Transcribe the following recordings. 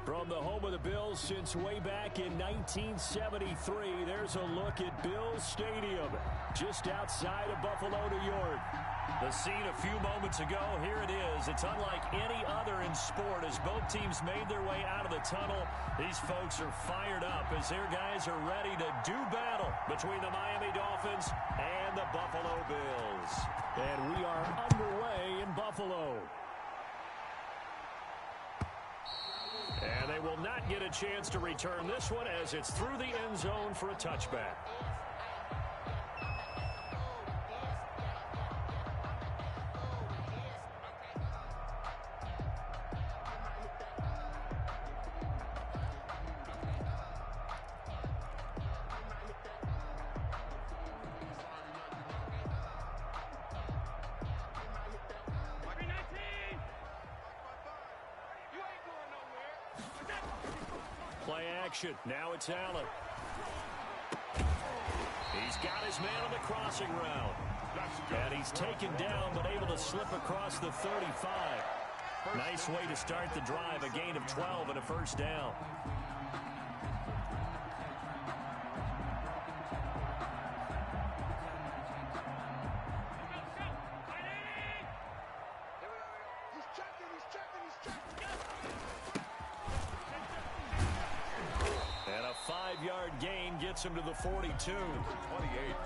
From the home of the Bills since way back in 1973, there's a look at Bills Stadium, just outside of Buffalo, New York. The scene a few moments ago, here it is. It's unlike any other in sport as both teams made their way out of the tunnel. These folks are fired up as their guys are ready to do battle between the Miami Dolphins and the Buffalo Bills. And we are underway in Buffalo. And they will not get a chance to return this one as it's through the end zone for a touchback. Play action. Now it's Allen. He's got his man on the crossing route. And he's taken down but able to slip across the 35. Nice way to start the drive. A gain of 12 and a first down. Gain gets him to the 42. 28,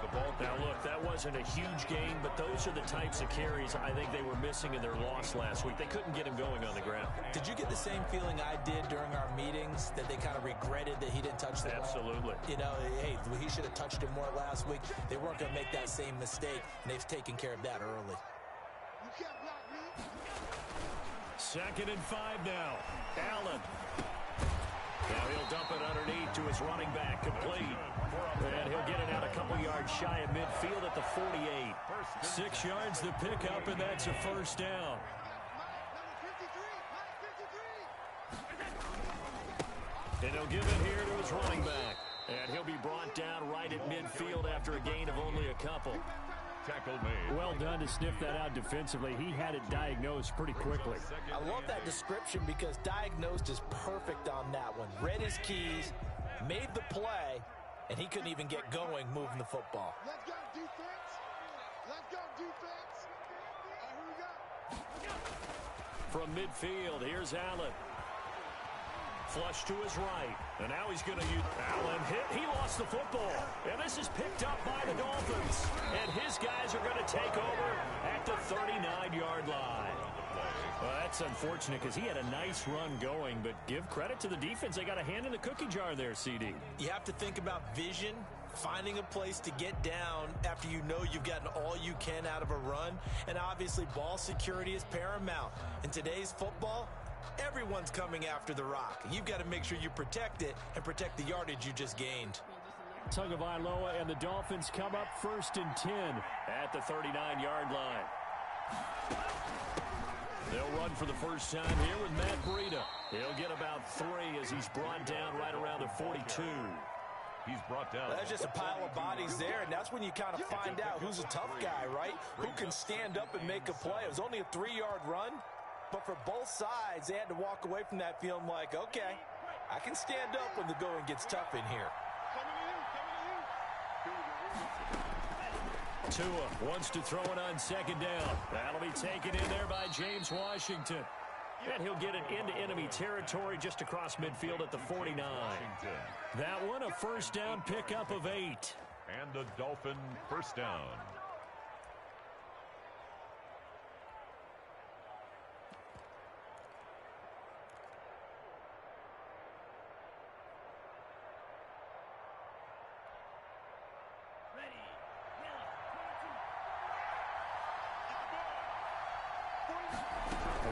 the ball. Now, look, that wasn't a huge gain, but those are the types of carries I think they were missing in their loss last week. They couldn't get him going on the ground. Did you get the same feeling I did during our meetings, that they kind of regretted that he didn't touch the ball? Absolutely. You know, hey, he should have touched him more last week. They weren't going to make that same mistake, and they've taken care of that early. Second and 5 now. Allen. Now he'll dump it underneath to his running back, complete. And he'll get it out a couple yards shy of midfield at the 48. 6 yards the pickup, and that's a first down. And he'll give it here to his running back. And he'll be brought down right at midfield after a gain of only a couple. Tackle made. Well done to sniff that out defensively. He had it diagnosed pretty quickly. I love that description because diagnosed is perfect on that one. Read his keys, made the play, and he couldn't even get going moving the football. Let's go defense. Let's go defense. Here we go. From midfield, here's Allen. Flush to his right. And now he's going to use Allen. He lost the football. And this is picked up by the Dolphins. And his guys are going to take over at the 39-yard line. Well, that's unfortunate because he had a nice run going. But give credit to the defense. They got a hand in the cookie jar there, CD. You have to think about vision, finding a place to get down after you know you've gotten all you can out of a run. And obviously, ball security is paramount. In today's football, everyone's coming after the rock. You've got to make sure you protect it and protect the yardage you just gained. Tagovailoa and the Dolphins come up 1st and 10 at the 39-yard line. They'll run for the first time here with Matt Breida. He'll get about 3 as he's brought down right around the 42. He's brought down. That's just a pile of bodies there, and that's when you kind of find out who's a tough guy, right? Who can stand up and make a play. It was only a 3-yard run. But for both sides, they had to walk away from that feeling like, okay, I can stand up when the going gets tough in here. Tua wants to throw it on 2nd down. That'll be taken in there by James Washington. And he'll get it into enemy territory just across midfield at the 49. That one, a first down pickup of 8. And a Dolphin first down.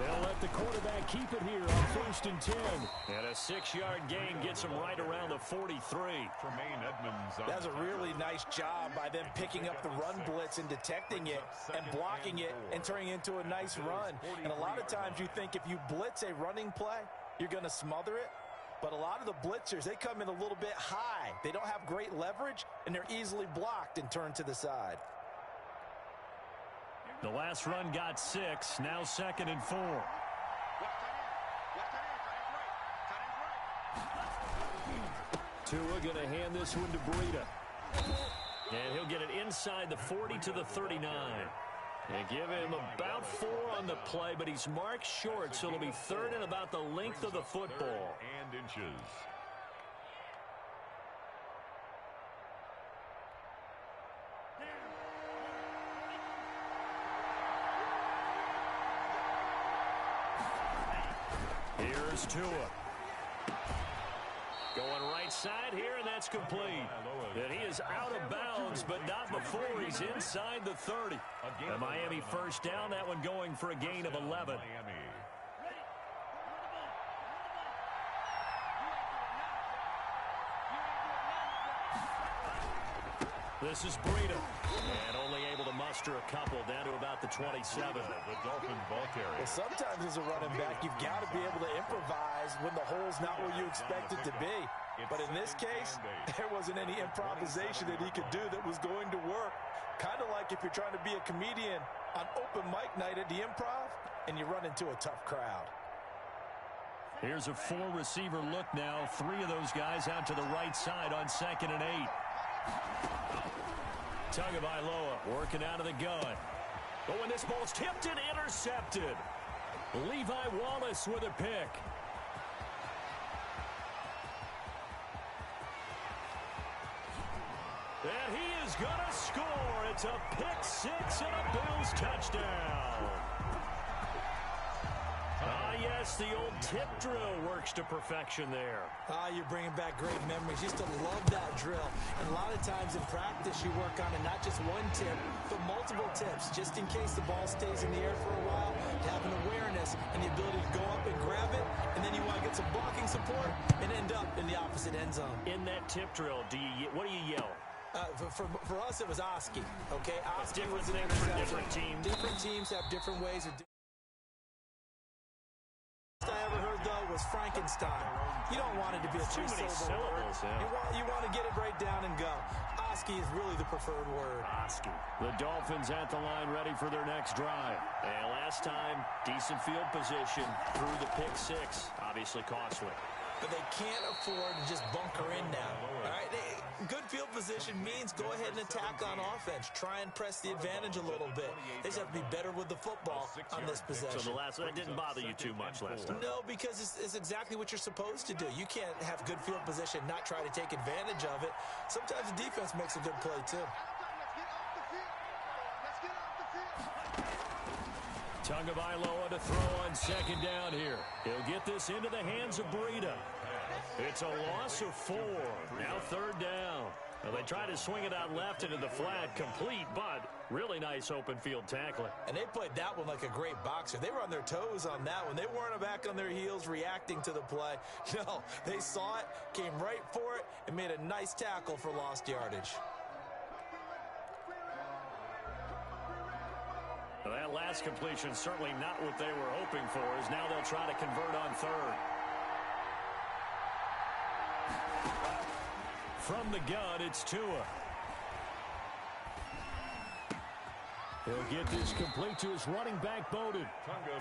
They'll let the quarterback keep it here on 1st and 10. And a 6-yard gain gets him right around the 43. Tremaine Edmonds. That's a really nice job by them picking up the run blitz and detecting it and blocking it and turning it into a nice run. And a lot of times you think if you blitz a running play, you're going to smother it. But a lot of the blitzers, they come in a little bit high. They don't have great leverage, and they're easily blocked and turned to the side. The last run got 6, now 2nd and 4. Tua going to hand this one to Breida. And he'll get it inside the 40 to the 39. And give him about 4 on the play, but he's marked short, so it'll be third and about the length of the football. And inches. Here's Tua. Going right side here, and that's complete. And he is out of bounds, but not before he's inside the 30. The Miami first down, that one going for a gain of 11. This is Breida. And only able to muster a couple down to about the 27. The Dolphin ball carrier. Well, sometimes as a running back, you've got to be able to improvise when the hole's not where you expect it to be. But in this case, there wasn't any improvisation that he could do that was going to work. Kind of like if you're trying to be a comedian on open mic night at the Improv and you run into a tough crowd. Here's a 4-receiver look now. 3 of those guys out to the right side on 2nd and 8. Tagovailoa working out of the gun. But when this ball's tipped and intercepted, Levi Wallace with a pick. And he is going to score. It's a pick 6 and a Bills touchdown. Yes, the old tip drill works to perfection there. You're bringing back great memories. Used to love that drill. And a lot of times in practice, you work on it, not just one tip, but multiple tips, just in case the ball stays in the air for a while, to have an awareness and the ability to go up and grab it, and then you want to get some blocking support and end up in the opposite end zone. In that tip drill, what do you yell? For us, it was Oski. Okay, Oski different was an things for interception. different teams. Different teams have different ways of. I ever heard, though, was Frankenstein. You don't want it to be a Too many syllables. You want to get it right down and go. Oski is really the preferred word. Oski. The Dolphins at the line ready for their next drive. And last time, decent field position through the pick 6. Obviously costly. But they can't afford to just bunker in now. All right, good field position means go ahead and attack on offense. Try and press the advantage a little bit. They just have to be better with the football on this possession. So the last one didn't bother you too much last time? No, because it's exactly what you're supposed to do. You can't have good field position, not try to take advantage of it. Sometimes the defense makes a good play, too. Tagovailoa to throw on 2nd down here. He'll get this into the hands of Breida. It's a loss of 4. Now 3rd down. Well, they try to swing it out left into the flat, complete, but really nice open field tackling. And they played that one like a great boxer. They were on their toes on that one. They weren't back on their heels reacting to the play. No, they saw it, came right for it, and made a nice tackle for lost yardage. Well, that last completion certainly not what they were hoping for, as now they'll try to convert on 3rd. From the gun, it's Tua. He'll get this complete to his running back, Bowden.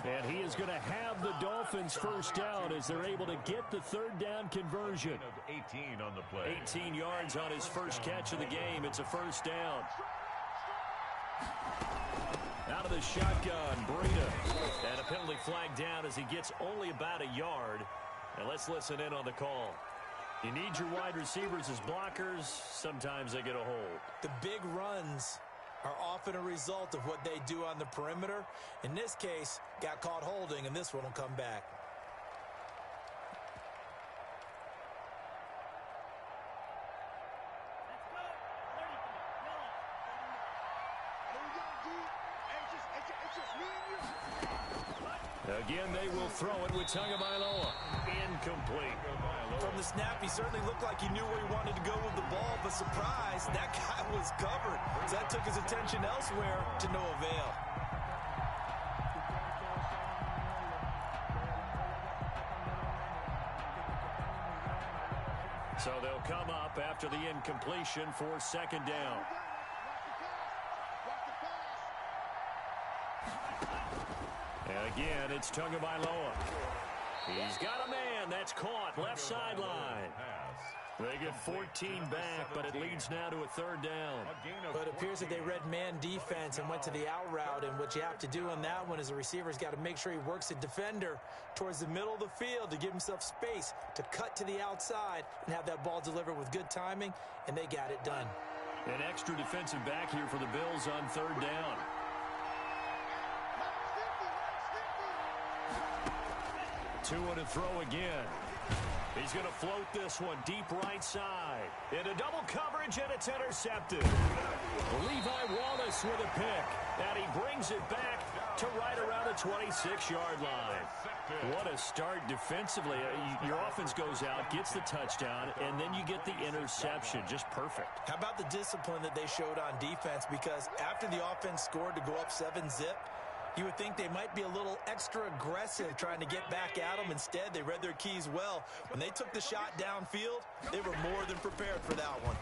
And he is going to have the Dolphins first down as they're able to get the 3rd down conversion. 18 on the play. 18 yards on his first catch of the game. It's a first down. Out of the shotgun, Breida. And a penalty flag down as he gets only about a yard. And let's listen in on the call. You need your wide receivers as blockers. Sometimes they get a hold. The big runs are often a result of what they do on the perimeter. In this case, got caught holding, and this one will come back. Again, they will throw it with Tagovailoa. Incomplete. From the snap, he certainly looked like he knew where he wanted to go with the ball, but surprise, that guy was covered. So that took his attention elsewhere to no avail. So they'll come up after the incompletion for 2nd down. And again, it's Tagovailoa. He's got a man. That's caught. Left sideline. They get 14 back, but it leads now to a third down. But it appears that they read man defense and went to the out route, and what you have to do on that one is the receiver's got to make sure he works the defender towards the middle of the field to give himself space to cut to the outside and have that ball delivered with good timing, and they got it done. An extra defensive back here for the Bills on third down. Two to throw again. He's going to float this one deep right side. Into double coverage, and it's intercepted. Levi Wallace with a pick. And he brings it back to right around the 26-yard line. What a start defensively. Your offense goes out, gets the touchdown, and then you get the interception. Just perfect. How about the discipline that they showed on defense? Because after the offense scored to go up 7-zip, you would think they might be a little extra aggressive trying to get back at them. Instead, they read their keys well. When they took the shot downfield, they were more than prepared for that one.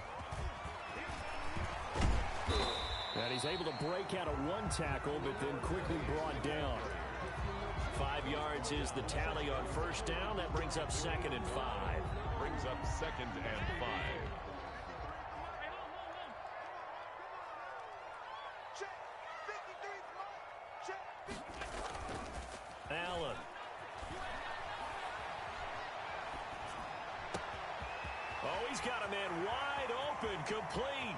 And he's able to break out of one tackle, but then quickly brought down. 5 yards is the tally on first down. That brings up 2nd and 5. Brings up 2nd and 5. Allen. Oh, he's got a man wide open, complete.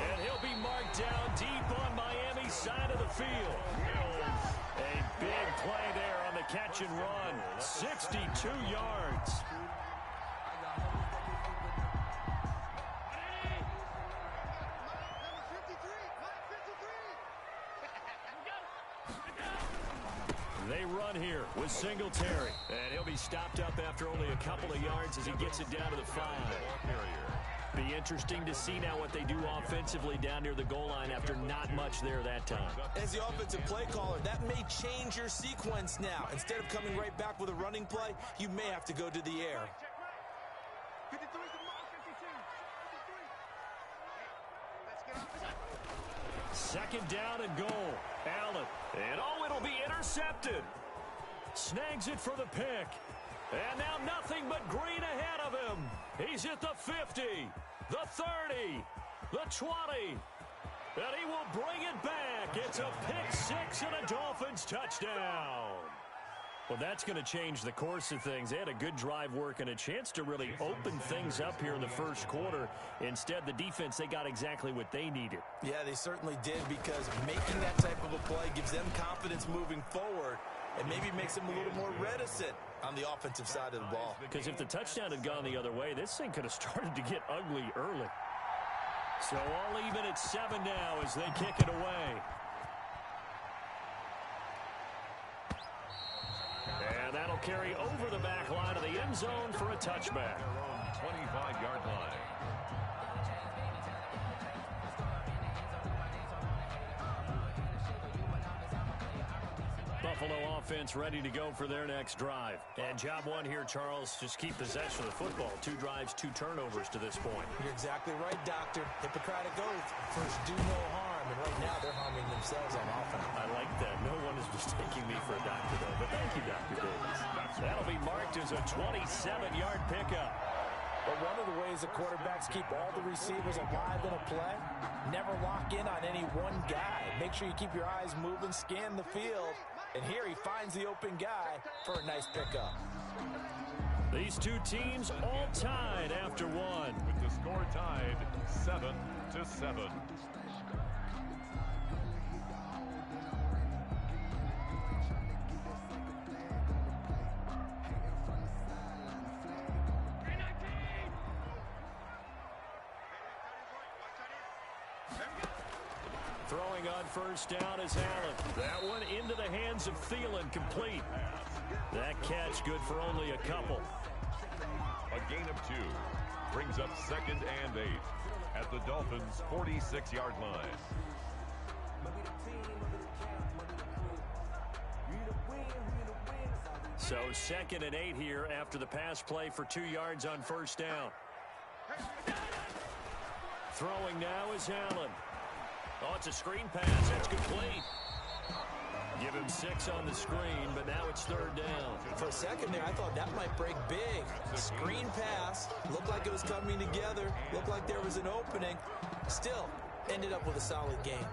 And he'll be marked down deep on Miami's side of the field. A big play there on the catch and run. 62 yards. They run here with Singletary. And he'll be stopped up after only a couple of yards as he gets it down to the 5. Be interesting to see now what they do offensively down near the goal line after not much there that time. As the offensive play caller, that may change your sequence now. Instead of coming right back with a running play, you may have to go to the air. 2nd down and goal. Allen. And oh, it'll be intercepted. Snags it for the pick. And now nothing but green ahead of him. He's at the 50, the 30, the 20. And he will bring it back. It's a pick 6 and a Dolphins touchdown. Well, that's going to change the course of things. They had a good drive work and a chance to really open things up here in the first quarter. Instead, the defense, they got exactly what they needed. Yeah, they certainly did, because making that type of a play gives them confidence moving forward and maybe makes them a little more reticent on the offensive side of the ball. Because if the touchdown had gone the other way, this thing could have started to get ugly early. So all even at 7 now as they kick it away. And that'll carry over the back line of the end zone for a touchback. 25-yard line. Buffalo offense ready to go for their next drive. And job one here, Charles, just keep possession of the football. 2 drives, 2 turnovers to this point. You're exactly right, Doctor. Hippocratic oath. First, do no harm. And right now, they're harming themselves on offense. I like that. No one is mistaking me for a doctor, though. But thank you, Dr. Davis. That'll be marked as a 27-yard pickup. But one of the ways the quarterbacks keep all the receivers alive in a play, never lock in on any one guy. Make sure you keep your eyes moving, scan the field. And here he finds the open guy for a nice pickup. These two teams all tied after one. With the score tied 7-7. Throwing on first down is Allen. That one into the hands of Thielen, complete. That catch good for only a couple. A gain of 2 brings up 2nd and 8 at the Dolphins' 46-yard line. So 2nd and 8 here after the pass play for 2 yards on first down. Throwing now is Allen. Oh, it's a screen pass. That's complete. Give him 6 on the screen, but now it's 3rd down. For a second there, I thought that might break big. Screen pass. Looked like it was coming together. Looked like there was an opening. Still, ended up with a solid game.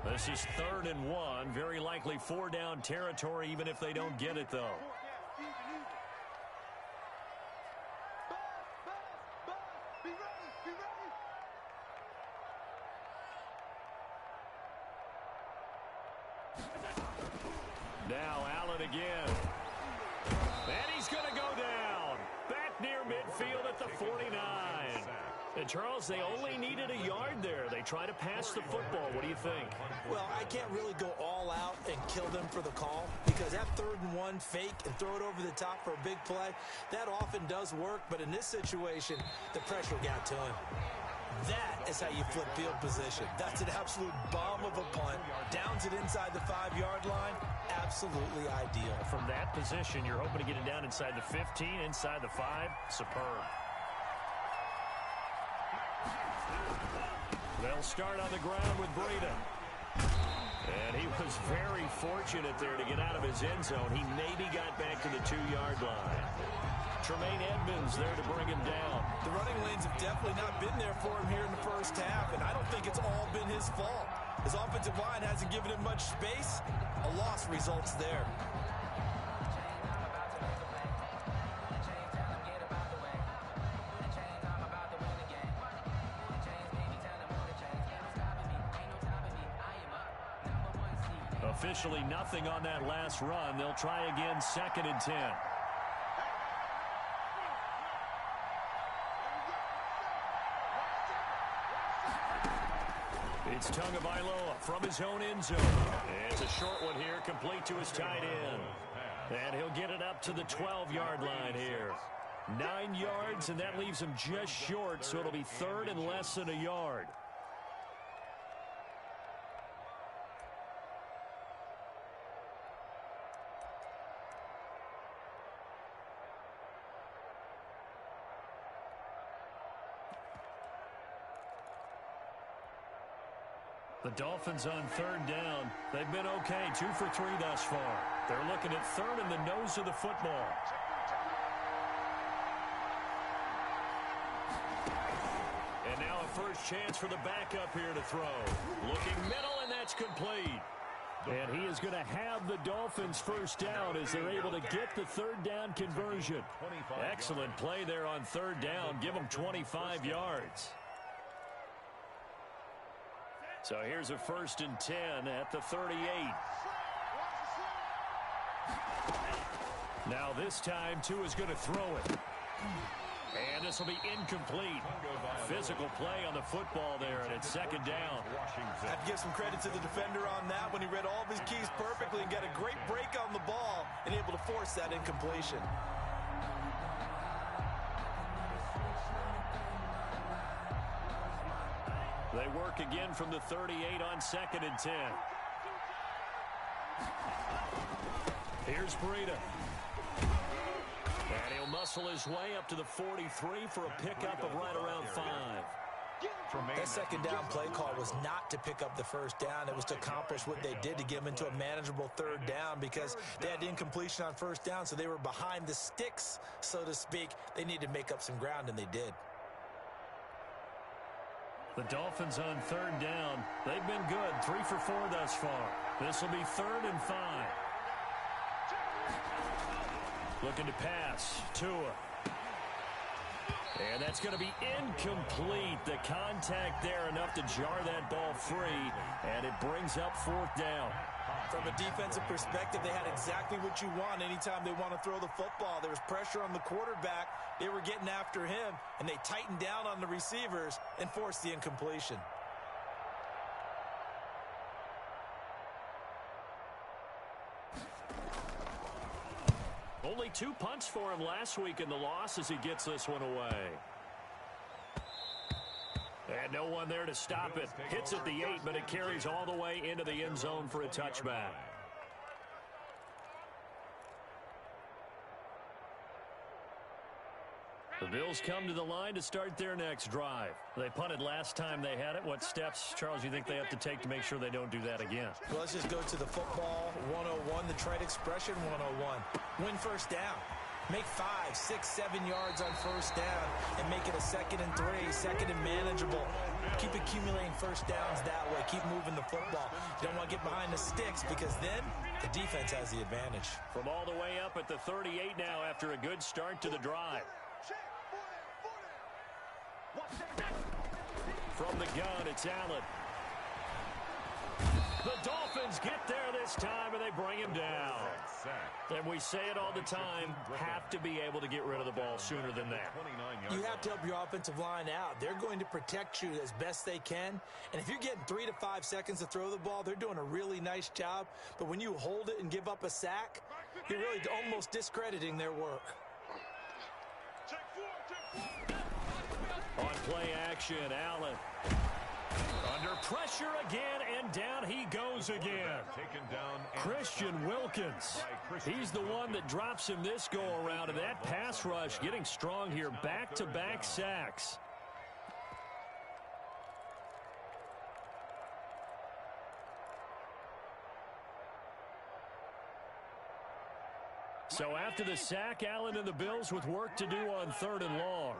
This is 3rd and 1. Very likely 4-down territory, even if they don't get it, though. Now Allen again. And he's going to go down. Back near midfield at the 49. And Charles, they only needed a yard there. They try to pass the football. What do you think? Well, I can't really go all out and kill them for the call because that 3rd and 1 fake and throw it over the top for a big play, that often does work. But in this situation, the pressure got to him. That is how you flip field position. That's an absolute bomb of a punt. Downs it inside the 5-yard line. Absolutely ideal. From that position, you're hoping to get it down inside the 15, inside the 5. Superb. They'll start on the ground with Breida. And he was very fortunate there to get out of his end zone. He maybe got back to the 2-yard line. Tremaine Edmonds there to bring him down. The running lanes have definitely not been there for him here in the first half, and I don't think it's all been his fault. His offensive line hasn't given him much space. A loss results there. Officially nothing on that last run. They'll try again, 2nd and 10. It's Tagovailoa from his own end zone. It's a short one here, complete to his tight end. And he'll get it up to the 12-yard line here. 9 yards, and that leaves him just short, so it'll be 3rd and less than a yard. The Dolphins on 3rd down. They've been okay, 2 for 3 thus far. They're looking at 3rd in the nose of the football. And now a first chance for the backup here to throw. Looking middle, and that's complete. And he is going to have the Dolphins first down as they're able to get the 3rd down conversion. Excellent play there on 3rd down. Give them 25 yards. So here's a 1st and 10 at the 38. Now this time, Tua is going to throw it. And this will be incomplete. Physical play on the football there, and it's 2nd down. I have to give some credit to the defender on that when he read all of his keys perfectly and got a great break on the ball and able to force that incompletion. They work again from the 38 on 2nd and 10. Here's Breida. And he'll muscle his way up to the 43 for a pickup of right around 5. That 2nd down play call was not to pick up the 1st down. It was to accomplish what they did to get them into a manageable 3rd down because they had incompletion on 1st down, so they were behind the sticks, so to speak. They needed to make up some ground, and they did. The Dolphins on 3rd down. They've been good, 3 for 4 thus far. This will be 3rd and 5. Looking to pass. Tua. And that's going to be incomplete. The contact there enough to jar that ball free, and it brings up 4th down. From a defensive perspective, they had exactly what you want anytime they want to throw the football. There was pressure on the quarterback. They were getting after him, and they tightened down on the receivers and forced the incompletion. Only 2 punts for him last week in the loss as he gets this one away. And no one there to stop it. Hits at the 8, but it carries all the way into the end zone for a touchback. The Bills come to the line to start their next drive. They punted last time they had it. What steps, Charles, you think they have to take to make sure they don't do that again? Well, let's just go to the football 101, the trade expression 101. Win first down. Make 5, 6, 7 yards on first down and make it a 2nd and 3, 2nd and manageable. Keep accumulating first downs that way. Keep moving the football. You don't want to get behind the sticks because then the defense has the advantage. From all the way up at the 38 now after a good start to the drive. From the gun, it's Allen. The Dolphins get there this time, and they bring him down. And we say it all the time, have to be able to get rid of the ball sooner than that. You have to help your offensive line out. They're going to protect you as best they can. And if you're getting 3 to 5 seconds to throw the ball, they're doing a really nice job. But when you hold it and give up a sack, you're really almost discrediting their work. On play action, Allen. Under pressure again, and down he goes again. Christian Wilkins. He's the one that drops him this go-around, and that pass rush getting strong here. Back-to-back sacks. So after the sack, Allen and the Bills with work to do on 3rd and long.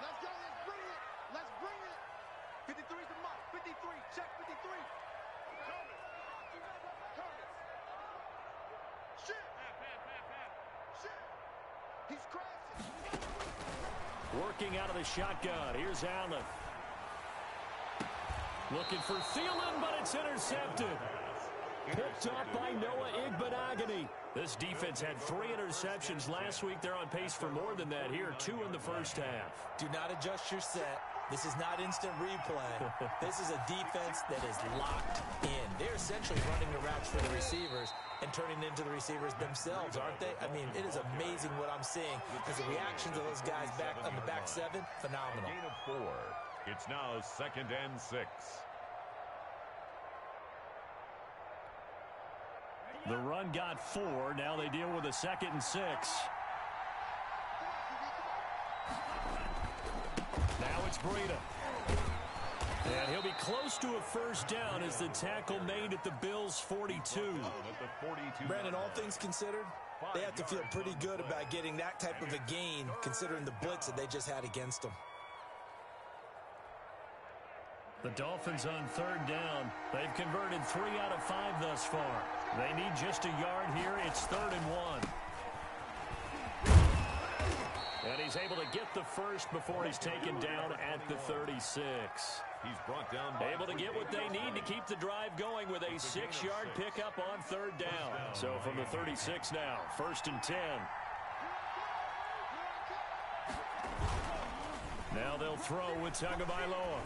Let's go. Let's bring it. Let's bring it. 53's the mark. 53. Check 53. Coming. Shit. Shit. He's crashing. Working out of the shotgun. Here's Allen. Looking for Thielen, but it's intercepted. Picked up by Noah Igbenogany. This defense had 3 interceptions last week. They're on pace for more than that here. 2 in the first half. Do not adjust your set. This is not instant replay. This is a defense that is locked in. They're essentially running the routes for the receivers and turning into the receivers themselves, aren't they? I mean, it is amazing what I'm seeing because the reactions of those guys back on the back 7, phenomenal. Gain of 4. It's now 2nd and 6. The run got 4. Now they deal with a 2nd and 6. Now it's Breida. And he'll be close to a first down as the tackle made at the Bills' 42. Brandon, all things considered, they have to feel pretty good about getting that type of a gain considering the blitz that they just had against them. The Dolphins on 3rd down. They've converted 3 out of 5 thus far. They need just a yard here. It's 3rd and 1. And he's able to get the first before he's taken down at the 36. He's brought down. Able to get what they need to keep the drive going with a 6-yard pickup on 3rd down. So from the 36 now, 1st and 10. Now they'll throw with Tagovailoa.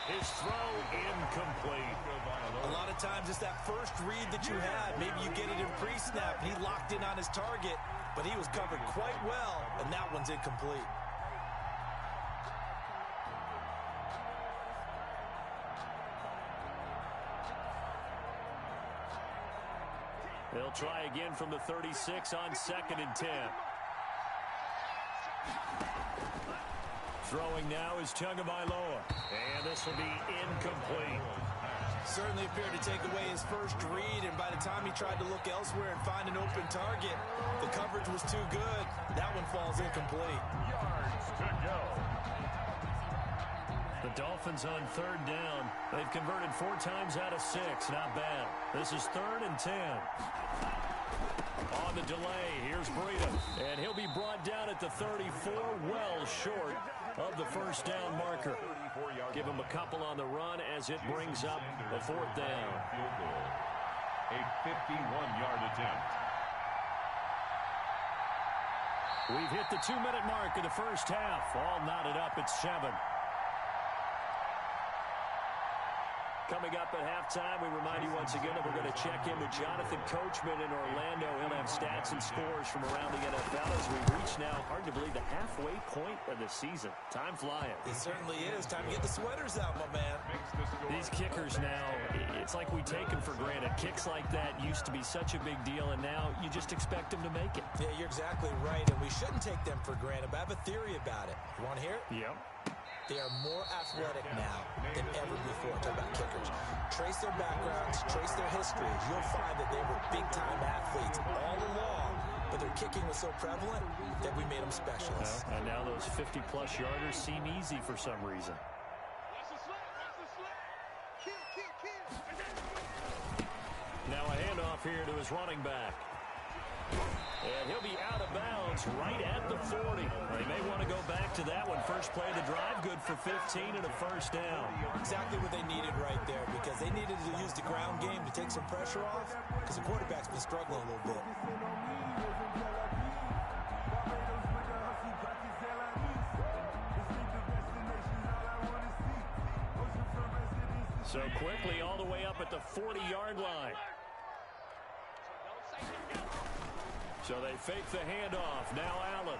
His throw incomplete. A lot of times it's that first read that you had. Maybe you get it in pre-snap, and he locked in on his target, but he was covered quite well, and that one's incomplete. They'll try again from the 36 on 2nd and 10. Throwing now is Tagovailoa. And this will be incomplete. Certainly appeared to take away his first read, and by the time he tried to look elsewhere and find an open target, the coverage was too good. That one falls incomplete. Yards to go. The Dolphins on 3rd down. They've converted 4 times out of 6. Not bad. This is 3rd and 10. On the delay, here's Breida. And he'll be brought down at the 34, well short of the first down marker. Give him a couple on the run as it brings up a 4th down. A 51-yard attempt. We've hit the 2-minute mark of the first half. All knotted up at 7. Coming up at halftime, we remind you once again that we're going to check in with Jonathan Coachman in Orlando. He'll have stats and scores from around the NFL as we reach now, hard to believe, the halfway point of the season. Time flying. It certainly is. Time to get the sweaters out, my man. These kickers now, it's like we take them for granted. Kicks like that used to be such a big deal, and now you just expect them to make it. Yeah, you're exactly right, and we shouldn't take them for granted, but I have a theory about it. You want to hear it? Yep. They are more athletic now than ever before. Talk about kickers. Trace their backgrounds, trace their histories. You'll find that they were big-time athletes all along, but their kicking was so prevalent that we made them specialists. And now those 50-plus yarders seem easy for some reason. Now a handoff here to his running back. And he'll be out of bounds right at the 40. They may want to go back to that one. First play of the drive, good for 15 and a first down. Exactly what they needed right there, because they needed to use the ground game to take some pressure off, because the quarterback's been struggling a little bit. So quickly all the way up at the 40-yard line. So they fake the handoff. Now Allen.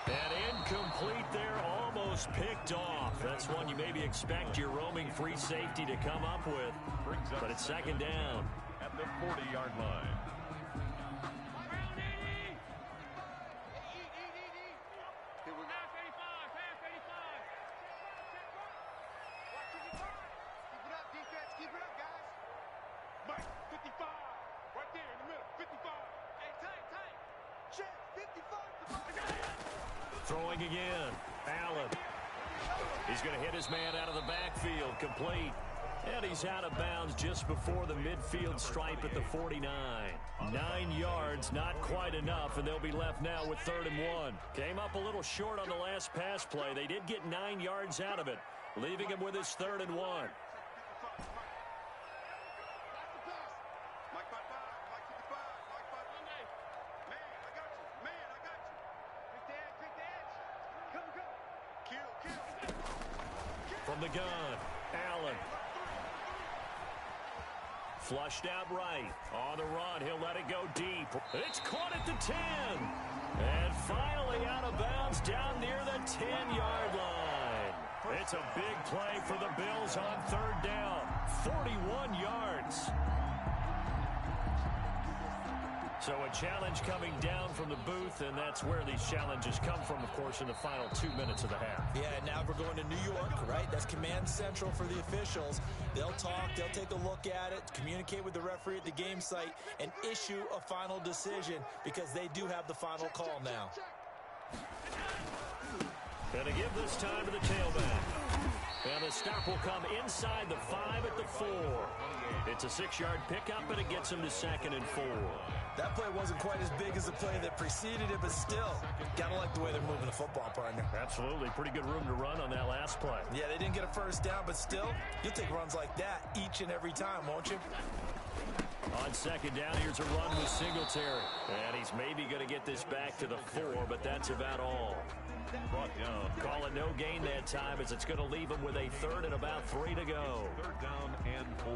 And incomplete there, almost picked off. That's one you maybe expect your roaming free safety to come up with. But it's second down. At the 40-yard line. Throwing again. Allen. He's going to hit his man out of the backfield. Complete. And he's out of bounds just before the midfield stripe at the 49. 9 yards, not quite enough, and they'll be left now with 3rd and 1. Came up a little short on the last pass play. They did get 9 yards out of it, leaving him with his 3rd and 1. From the gun, Allen. Flushed out right. On the run, he'll let it go deep. It's caught at the 10. And finally out of bounds down near the 10-yard line. It's a big play for the Bills on 3rd down. 41 yards. So a challenge coming down from the booth, and that's where these challenges come from, of course, in the final 2 minutes of the half. Yeah, now we're going to New York, right? That's command central for the officials. They'll talk, they'll take a look at it, communicate with the referee at the game site, and issue a final decision, because they do have the final call now. Gonna give this time to the tailback. And the stop will come inside the 5 at the 4. It's a 6-yard pickup, and it gets him to 2nd and 4. That play wasn't quite as big as the play that preceded it, but still, gotta like the way they're moving the football, partner. Absolutely. Pretty good room to run on that last play. Yeah, they didn't get a first down, but still, you'll take runs like that each and every time, won't you? On 2nd down, here's a run with Singletary. And he's maybe going to get this back to the 4, but that's about all. Brought down. Call it no gain that time, as it's going to leave him with a 3rd and about 3 to go. 3rd down and 4.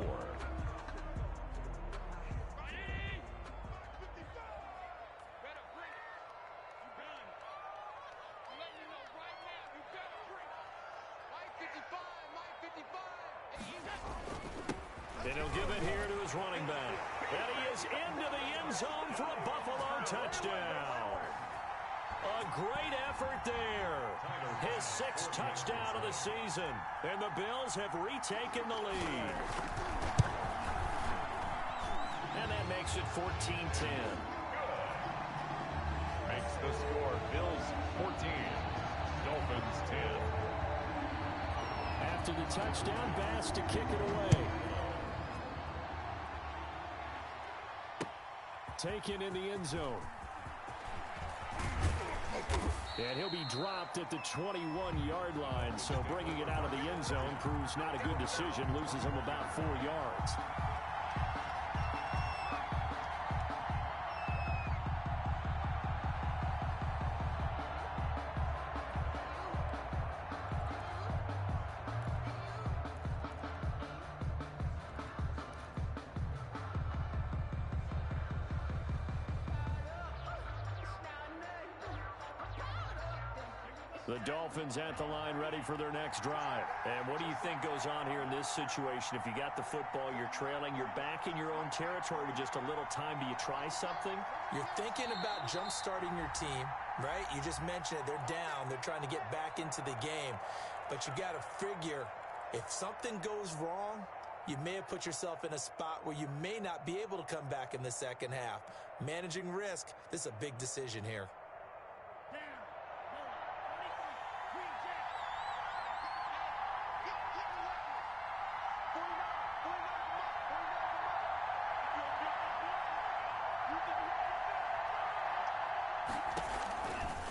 And he'll give it here to his running back. And he is into the end zone for a Buffalo touchdown. A great effort there. His 6th touchdown of the season. And the Bills have retaken the lead. And that makes it 14-10. Makes the score Bills 14, Dolphins 10. After the touchdown, Bass to kick it away. Taken in the end zone. And he'll be dropped at the 21-yard line. So bringing it out of the end zone proves not a good decision. Loses him about 4 yards. The Dolphins at the line ready for their next drive. And what do you think goes on here in this situation? If you got the football, you're trailing, you're back in your own territory with just a little time. Do you try something? You're thinking about jump-starting your team, right? You just mentioned it. They're down. They're trying to get back into the game. But you got to figure if something goes wrong, you may have put yourself in a spot where you may not be able to come back in the second half. Managing risk, this is a big decision here.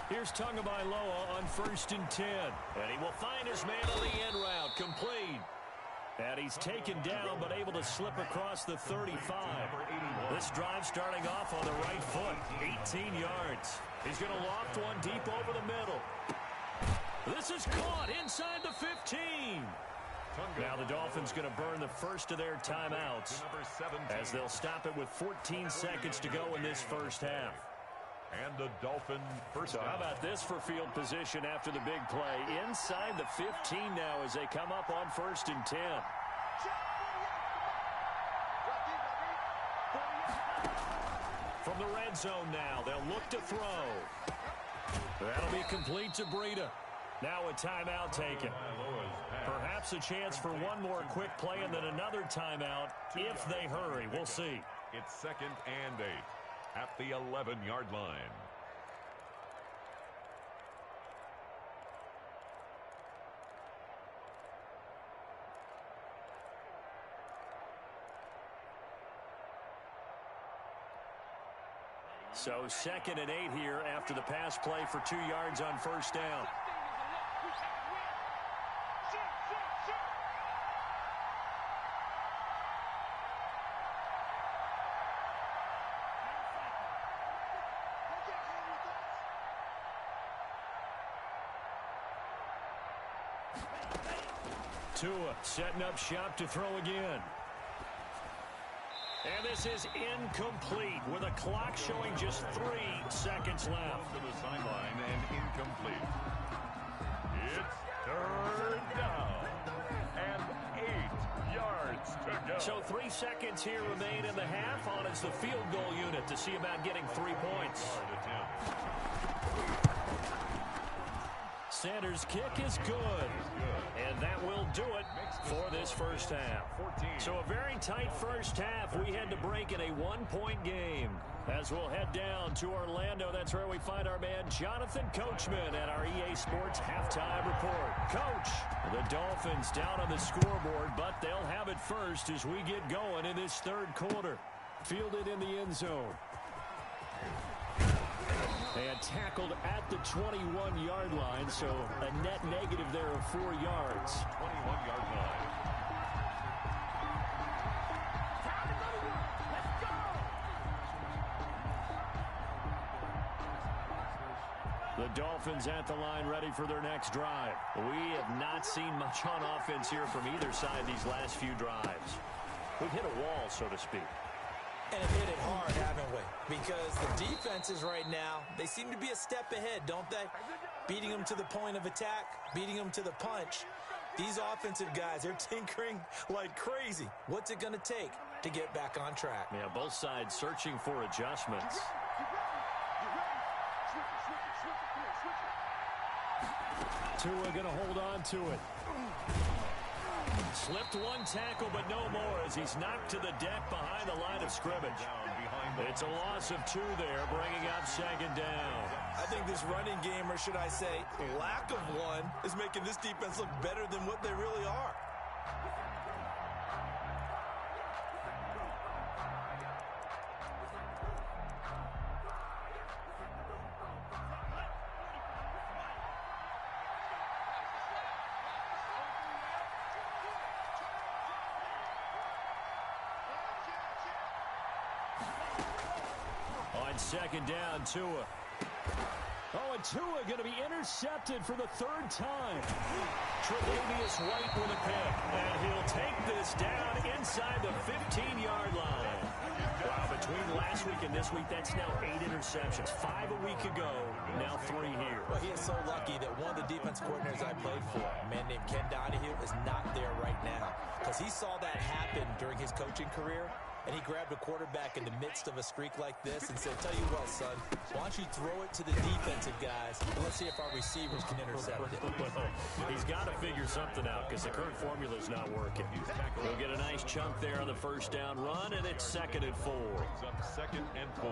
Here's Tagovailoa on 1st and 10. And he will find his man on the end route. Complete. And he's taken down but able to slip across the 35. This drive starting off on the right foot. 18 yards. He's going to loft one deep over the middle. This is caught inside the 15. Now the Dolphins going to burn the first of their timeouts as they'll stop it with 14 seconds to go in this first half. And the Dolphin first down. How about this for field position after the big play? Inside the 15 now as they come up on 1st and 10. From the red zone now, they'll look to throw. That'll be complete to Breida. Now a timeout taken. Perhaps a chance for one more quick play and then another timeout if they hurry. We'll see. It's 2nd and 8. At the 11-yard line. So 2nd and 8 here after the pass play for 2 yards on 1st down. Tua setting up shop to throw again. And this is incomplete with a clock showing just 3 seconds left. To the sideline and incomplete. It's 3rd down and 8 yards to go. So 3 seconds here remain in the half. On is the field goal unit to see about getting 3 points. Sanders' kick is good. And that will do it for this first half. So a very tight first half. We had to break in a 1-point game. As we'll head down to Orlando, that's where we find our man Jonathan Coachman at our EA Sports Halftime Report. Coach, the Dolphins down on the scoreboard, but they'll have it first as we get going in this 3rd quarter. Fielded in the end zone. And tackled at the 21-yard line, so a net negative there of 4 yards. 21-yard line. The Dolphins at the line ready for their next drive. We have not seen much on offense here from either side these last few drives. We've hit a wall, so to speak. And have hit it hard, haven't we? Because the defenses right now, they seem to be a step ahead, don't they? Beating them to the point of attack, beating them to the punch. These offensive guys, they're tinkering like crazy. What's it going to take to get back on track? Yeah, both sides searching for adjustments. Tua going to hold on to it. Slipped one tackle, but no more as he's knocked to the deck behind the line of scrimmage. It's a loss of 2 there, bringing up 2nd down. I think this running game, or should I say lack of one, is making this defense look better than what they really are. On 2nd down, Tua. Oh, and Tua going to be intercepted for the 3rd time. Tre'Davious White with a pick, and he'll take this down inside the 15-yard line. Wow, between last last week and this week, that's now 8 interceptions. 5 a week ago, now 3 here. Well, he is so lucky that one of the defense coordinators I played for, a man named Ken Donahue, is not there right now. Because he saw that happen during his coaching career, and he grabbed a quarterback in the midst of a streak like this and said, tell you what, son, why don't you throw it to the defensive guys, and let's see if our receivers can intercept it. Well, he's got to figure something out because the current formula is not working. He'll get a nice chunk there on the first down run, and it's 2nd and 4. Second and 4.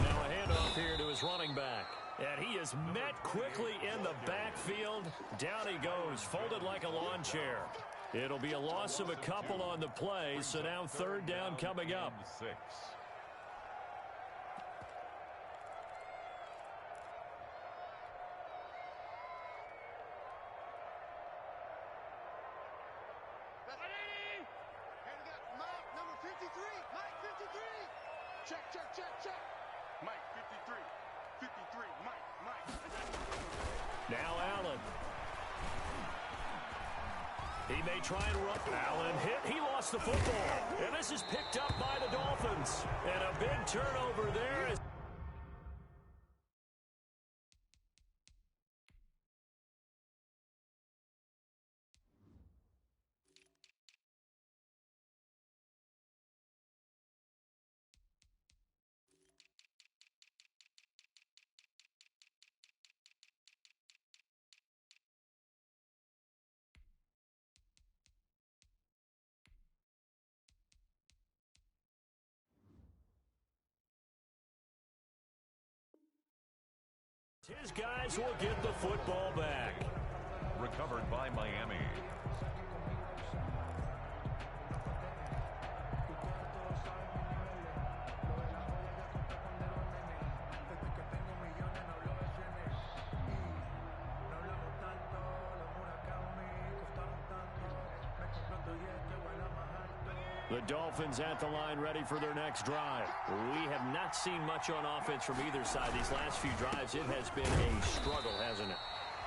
Now a handoff here to his running back. And he is met quickly in the backfield. Down he goes, folded like a lawn chair. It'll be a loss of a couple on the play, so now 3rd down coming up. 6. Mike, 53. 53, Mike. Now Allen. He may try and run. Allen hit. He lost the football. And this is picked up by the Dolphins. And a big turnover there. His guys will get the football back. Recovered by Miami. The Dolphins at the line ready for their next drive. We have not seen much on offense from either side. These last few drives, it has been a struggle, hasn't it?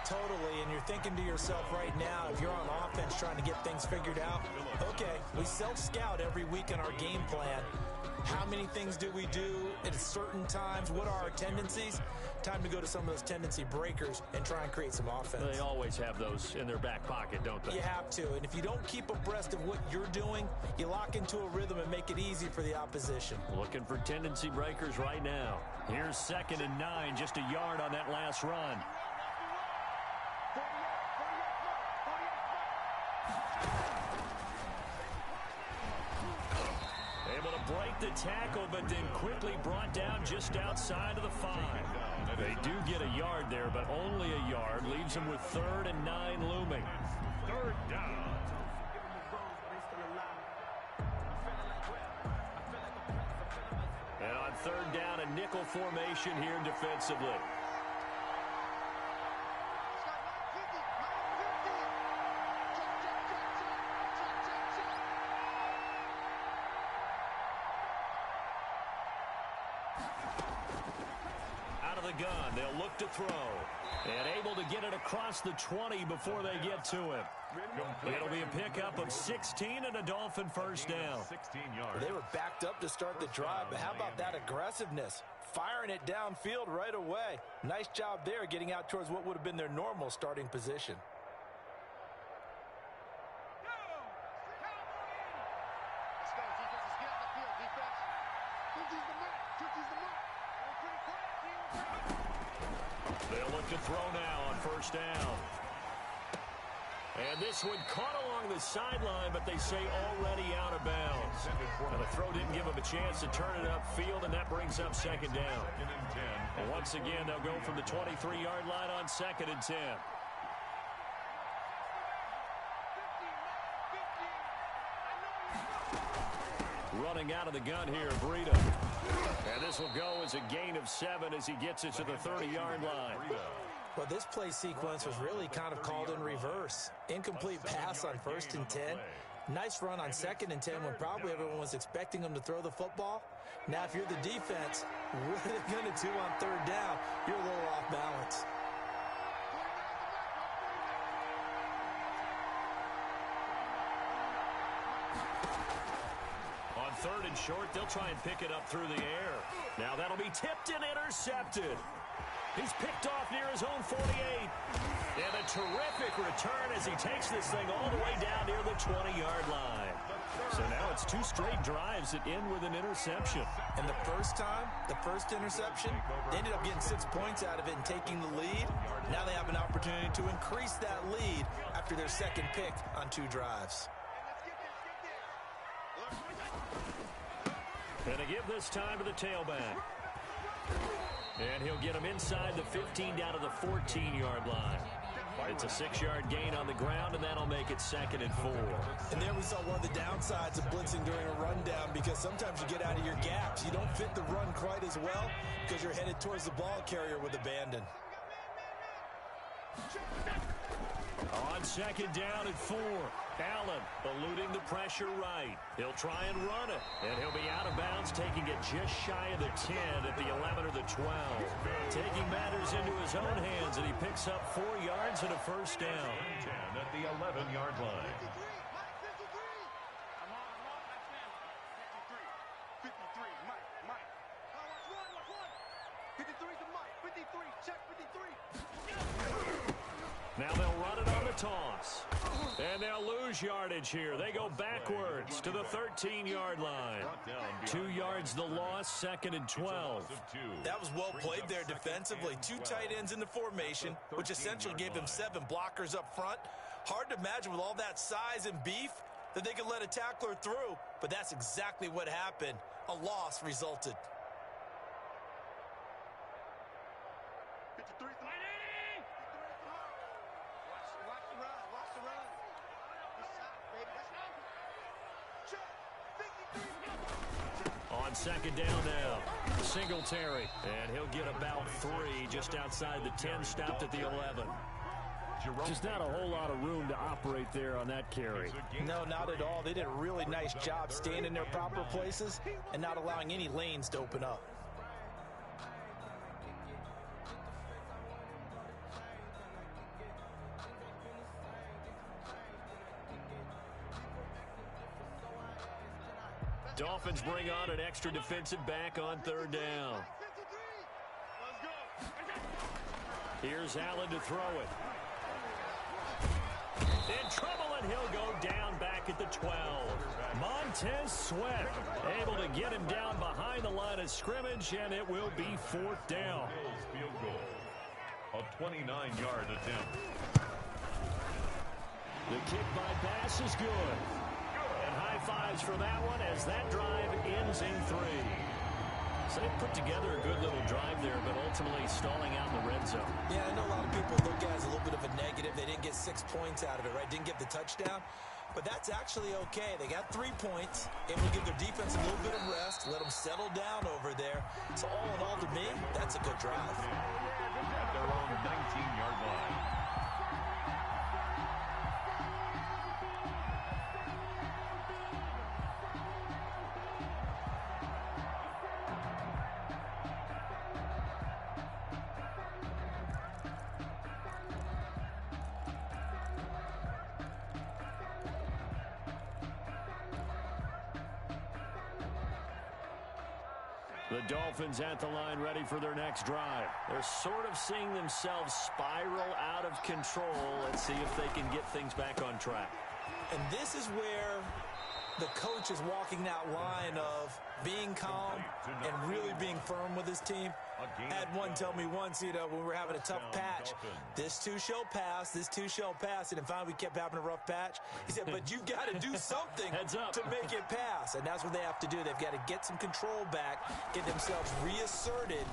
Totally, and you're thinking to yourself right now, if you're on offense trying to get things figured out, okay, we self-scout every week on our game plan. How many things do we do at certain times? What are our tendencies? Time to go to some of those tendency breakers and try and create some offense. They always have those in their back pocket, don't they? You have to, and if you don't keep abreast of what you're doing, you lock into a rhythm and make it easy for the opposition. Looking for tendency breakers right now. Here's 2nd and 9, just a yard on that last run. Able to break the tackle, but then quickly brought down just outside of the 5. They do get a yard there, but only a yard. Leaves them with 3rd and 9 looming. 3rd down. And on 3rd down, a nickel formation here defensively. Gun. They'll look to throw. And able to get it across the 20 before they get to him. It'll be a pickup of 16 and a Dolphin first down. 16 yards. They were backed up to start the drive, but how about that aggressiveness? Firing it downfield right away. Nice job there getting out towards what would have been their normal starting position. They'll look to throw now on 1st down. And this one caught along the sideline, but they say already out of bounds. And the throw didn't give them a chance to turn it upfield, and that brings up 2nd down. And once again, they'll go from the 23-yard line on 2nd and 10. Running out of the gun here, Breida. And this will go as a gain of 7 as he gets it to the 30-yard line. Well, this play sequence was really kind of called in reverse. Incomplete pass on 1st and 10. Nice run on 2nd and 10 when probably everyone was expecting him to throw the football. Now, if you're the defense, what are they going to do on 3rd down? You're a little off balance. On 3rd and short, they'll try and pick it up through the air. Now that'll be tipped and intercepted. He's picked off near his own 48. And a terrific return as he takes this thing all the way down near the 20-yard line. So now it's 2 straight drives that end with an interception. And the first time, the first interception, they ended up getting 6 points out of it and taking the lead. Now they have an opportunity to increase that lead after their 2nd pick on 2 drives. And they give this time to the tailback. And he'll get him inside the 15 down to the 14-yard line. It's a 6-yard gain on the ground, and that'll make it 2nd and 4. And there we saw one of the downsides of blitzing during a rundown, because sometimes you get out of your gaps. You don't fit the run quite as well because you're headed towards the ball carrier with abandon. On 2nd down and 4. Allen eluding the pressure right. He'll try and run it, and he'll be out of bounds, taking it just shy of the 10 at the 11 or the 12. Taking matters into his own hands, and he picks up 4 yards and a first down. 10 at the 11-yard line. 53 to Mike. 53. Check 53. Now they'll run it on the toss. And they'll lose yardage here. They go backwards to the 13-yard line. 2 yards the loss, 2nd and 12. That was well played there defensively. 2 tight ends in the formation, which essentially gave them 7 blockers up front. Hard to imagine with all that size and beef that they could let a tackler through, but that's exactly what happened. A loss resulted. 53 to Watch the run. Watch the run. Good shot, baby. Let's go. Check. 53. On 2nd down now, Singletary. And he'll get about 3 just outside the 10, stopped at the 11. Just not a whole lot of room to operate there on that carry. No, not at all. They did a really nice job staying in their proper places and not allowing any lanes to open up. Dolphins bring on an extra defensive back on 3rd down. Here's Allen to throw it. In trouble, and he'll go down back at the 12. Montez Sweat able to get him down behind the line of scrimmage, and it will be 4th down. Field goal. A 29-yard attempt. The kick by pass is good. And high fives for that one as that drive ends in 3. So they put together a good little drive there, but ultimately stalling out in the red zone. Yeah, I know a lot of people look at it as a little bit of a negative. They didn't get 6 points out of it, right? Didn't get the touchdown. But that's actually okay. They got 3 points. Able to give their defense a little bit of rest, let them settle down over there. So all in all, to me, that's a good drive. At their own 19-yard line. The Dolphins at the line ready for their next drive. They're sort of seeing themselves spiral out of control. Let's see if they can get things back on track. And this is where the coach is walking that line of being calm and really being firm with his team. I had one tell me once, when we were having a tough patch, this too shall pass, this too shall pass. And then finally we kept having a rough patch. He said, but you got to do something to make it pass. And that's what they have to do. They've got to get some control back, get themselves reasserted,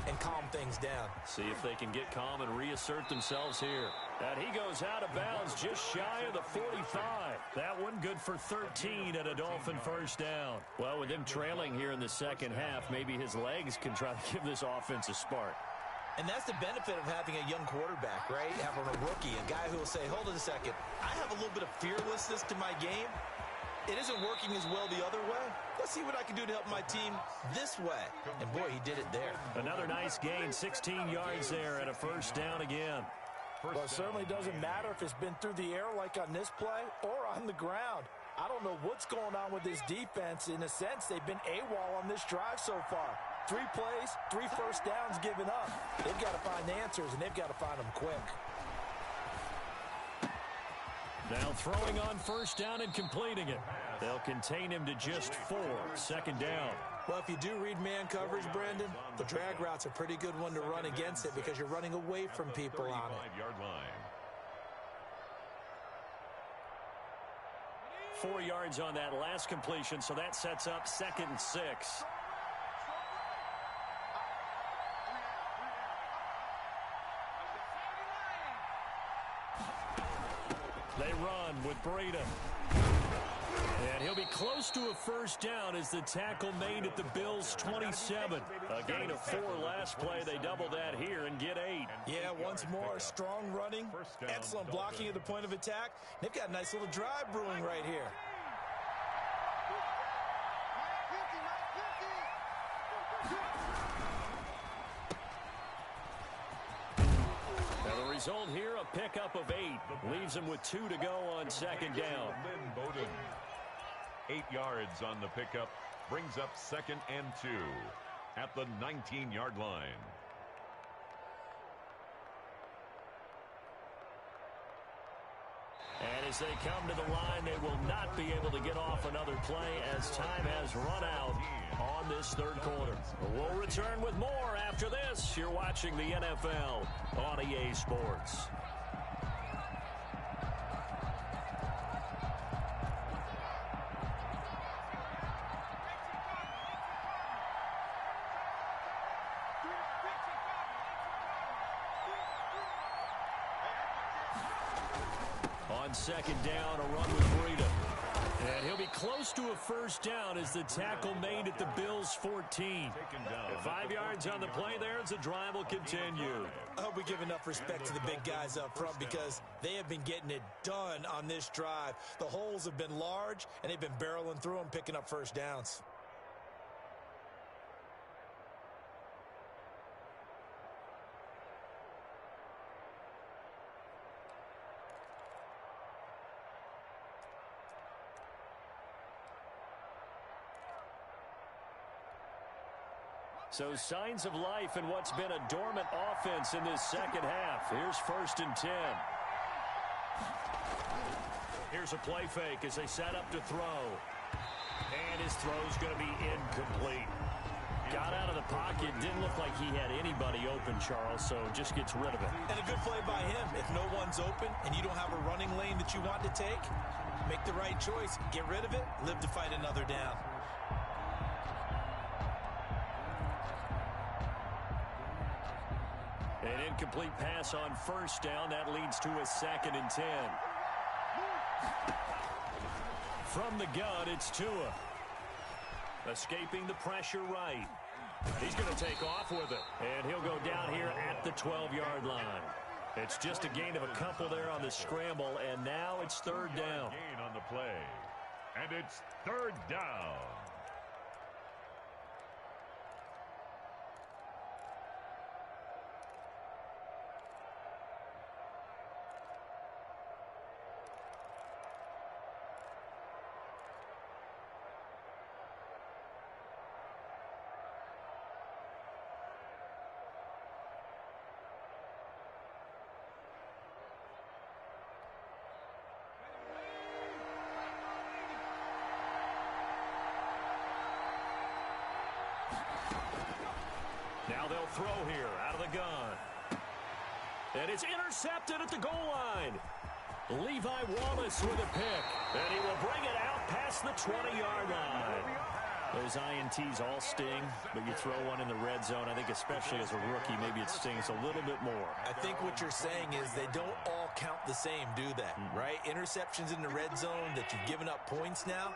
and calm things down. See if they can get calm and reassert themselves here. And he goes out of bounds just shy of the 45. That one good for 13 at a Dolphin first down. Well, with him trailing here in the second half, maybe his legs can try to give this offense a spark. And that's the benefit of having a young quarterback, right? Having a rookie, a guy who will say, hold on a second, I have a little bit of fearlessness to my game. it isn't working as well the other way. Let's see what I can do to help my team this way. And, boy, he did it there. Another nice gain, 16 yards there and a first down again. Well, it certainly doesn't matter if it's been through the air like on this play or on the ground. I don't know what's going on with this defense. In a sense, they've been AWOL on this drive so far. 3 plays, 3 first downs given up. They've got to find answers, and they've got to find them quick. Now throwing on first down and completing it. They'll contain him to just 4. Second down. Well, if you do read man coverage, Brandon, the drag route's a pretty good one to run against it because you're running away from people on it. 35-yard line. 4 yards on that last completion, so that sets up 2nd and 6. They run with Breida. And he'll be close to a first down as the tackle made at the Bills' 27. A gain of 4 last play. They double that here and get 8. Yeah, once more, strong running, excellent blocking at the point of attack. They've got a nice little drive brewing right here. Now the result here, a pickup of 8. Leaves him with 2 to go on second down. 8 yards on the pickup. Brings up 2nd and 2 at the 19-yard line. And as they come to the line, they will not be able to get off another play as time has run out on this third quarter. We'll return with more after this. You're watching the NFL on EA Sports. Second down, a run with Breida. And he'll be close to a first down as the tackle made at the Bills' 14. 5 yards on the play there as the drive will continue. I hope we give enough respect to the big guys up front because they have been getting it done on this drive. The holes have been large, and they've been barreling through them, picking up first downs. So signs of life in what's been a dormant offense in this second half. Here's 1st and 10. Here's a play fake as they set up to throw. And his throw's going to be incomplete. Got out of the pocket. Didn't look like he had anybody open, Charles, so just gets rid of it. And a good play by him. If no one's open and you don't have a running lane that you want to take, make the right choice. Get rid of it. Live to fight another down. An incomplete pass on first down. That leads to a 2nd and 10. From the gun, it's Tua. Escaping the pressure right. He's going to take off with it. And he'll go down here at the 12-yard line. It's just a gain of a couple there on the scramble, and now it's 3rd down. Gain on the play. And it's 3rd down. Now they'll throw here out of the gun. And it's intercepted at the goal line. Levi Wallace with a pick. And he will bring it out past the 20-yard line. Those INTs all sting, but you throw one in the red zone, I think especially as a rookie, maybe it stings a little bit more. I think what you're saying is they don't all count the same, do they? Right? Interceptions in the red zone that you've given up points now,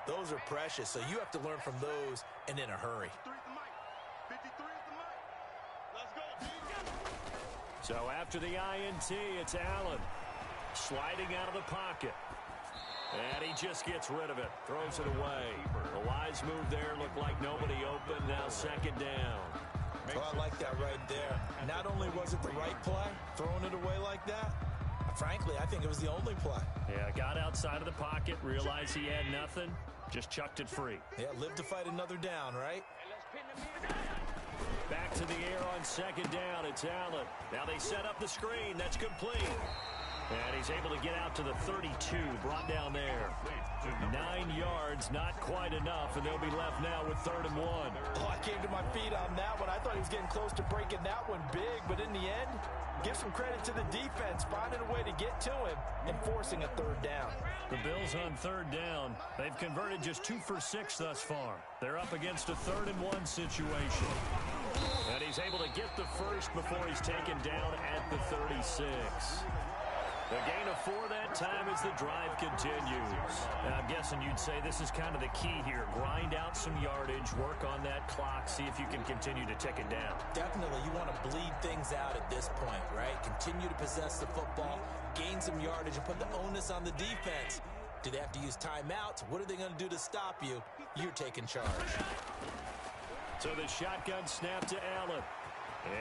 those are precious. So you have to learn from those and in a hurry. So after the INT, it's Allen sliding out of the pocket. And he just gets rid of it. Throws it away. A wise move there. Looked like nobody open. Now second down. Well, I like that right there. Not only was it the right play, throwing it away like that, frankly, I think it was the only play. Yeah, got outside of the pocket, realized he had nothing, just chucked it free. Yeah, live to fight another down, right? Back to the air on second down. It's Allen. Now they set up the screen. That's complete. And he's able to get out to the 32, brought down there. 9 yards, not quite enough, and they'll be left now with 3rd and 1. Oh, I came to my feet on that one. I thought he was getting close to breaking that one big, but in the end, give some credit to the defense, finding a way to get to him and forcing a 3rd down. The Bills on 3rd down. They've converted just 2 for 6 thus far. They're up against a 3rd and 1 situation. And he's able to get the first before he's taken down at the 36. The gain of 4 that time as the drive continues. And I'm guessing you'd say this is kind of the key here. Grind out some yardage, work on that clock, see if you can continue to tick it down. Definitely, you want to bleed things out at this point, right? Continue to possess the football, gain some yardage, and put the onus on the defense. Do they have to use timeouts? What are they going to do to stop you? You're taking charge. So the shotgun snap to Allen.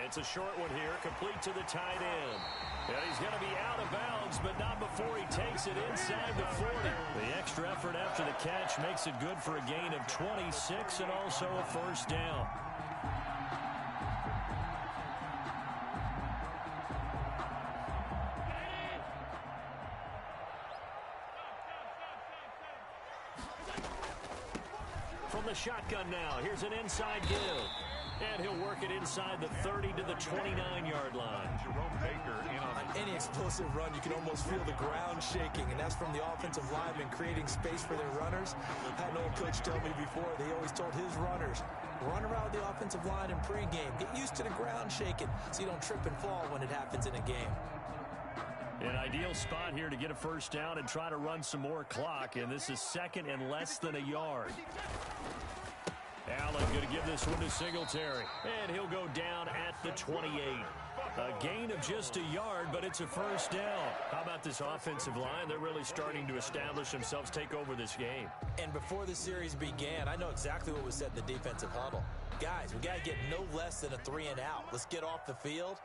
It's a short one here, complete to the tight end. And he's going to be out of bounds, but not before he takes it inside the 40. The extra effort after the catch makes it good for a gain of 26 and also a first down. From the shotgun now, here's an inside give. And he'll work it inside the 30 to the 29-yard line. On any explosive run, you can almost feel the ground shaking, and that's from the offensive linemen creating space for their runners. I had an old coach tell me before, they always told his runners, run around the offensive line in pregame. Get used to the ground shaking so you don't trip and fall when it happens in a game. An ideal spot here to get a first down and try to run some more clock, and this is 2nd and less than a yard. Allen going to give this one to Singletary, and he'll go down at the 28. A gain of just a yard, but it's a first down. How about this offensive line? They're really starting to establish themselves, take over this game. And before the series began, I know exactly what was said in the defensive huddle. Guys, we got to get no less than a 3 and out. Let's get off the field.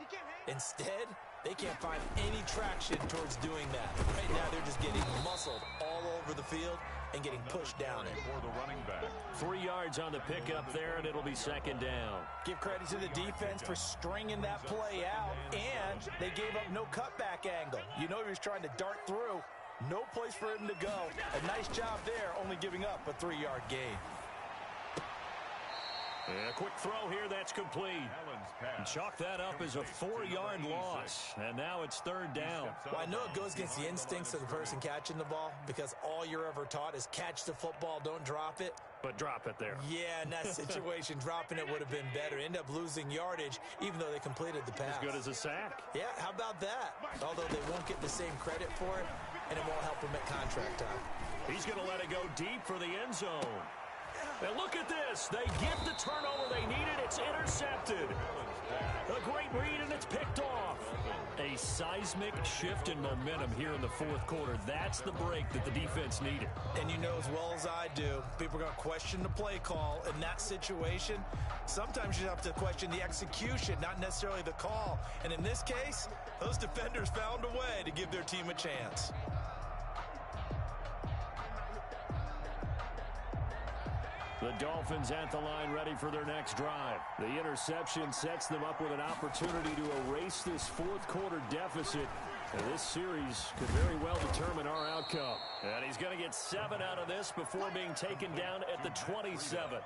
Instead, they can't find any traction towards doing that. Right now, they're just getting muscled all over the field and getting pushed down it. For the running back. 3 yards on the pickup there, and it'll be second down. Give credit to the defense for stringing that play out, and they gave up no cutback angle. You know he was trying to dart through. No place for him to go. A nice job there, only giving up a 3-yard gain. And a quick throw here, that's complete. And chalk that up as a 4-yard loss. And now it's 3rd down. Well, I know it goes against the instincts of the person catching the ball because all you're ever taught is catch the football, don't drop it. But drop it there. Yeah, in that situation, dropping it would have been better. End up losing yardage, even though they completed the pass. As good as a sack. Yeah, how about that? Although they won't get the same credit for it, and it won't help them at contract time. He's going to let it go deep for the end zone. And look at this. They get the turnover they needed. It's intercepted. A great read, and it's picked off. A seismic shift in momentum here in the 4th quarter. That's the break that the defense needed. And you know as well as I do, people are going to question the play call in that situation. Sometimes you have to question the execution, not necessarily the call. And in this case, those defenders found a way to give their team a chance. The Dolphins at the line ready for their next drive. The interception sets them up with an opportunity to erase this 4th quarter deficit. And this series could very well determine our outcome. And he's going to get 7 out of this before being taken down at the 27.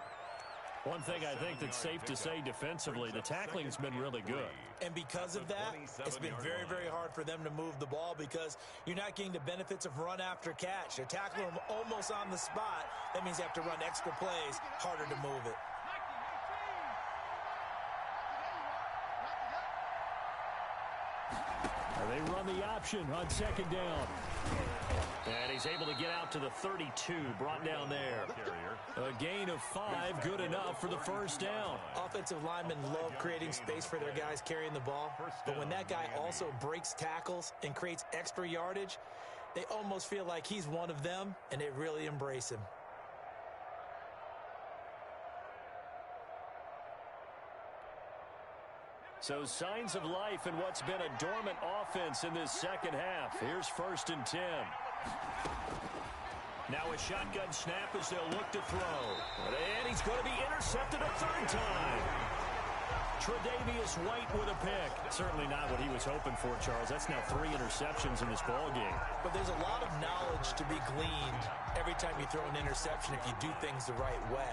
One thing I think that's safe to say defensively, the tackling's been really good. And because of that, it's been very, very hard for them to move the ball because you're not getting the benefits of run after catch. They're tackling them almost on the spot. That means they have to run extra plays, harder to move it. And they run the option on second down. And he's able to get out to the 32, brought down there. A gain of 5, good enough for the first down. Offensive linemen love creating space for their guys carrying the ball, but when that guy also breaks tackles and creates extra yardage, They almost feel like he's one of them, and they really embrace him. So signs of life in what's been a dormant offense in this second half. Here's 1st and 10. Now a shotgun snap as they'll look to throw. And he's going to be intercepted a 3rd time. Tre'Davious White with a pick. Certainly not what he was hoping for, Charles. That's now 3 interceptions in this ball game. But there's a lot of knowledge to be gleaned every time you throw an interception if you do things the right way.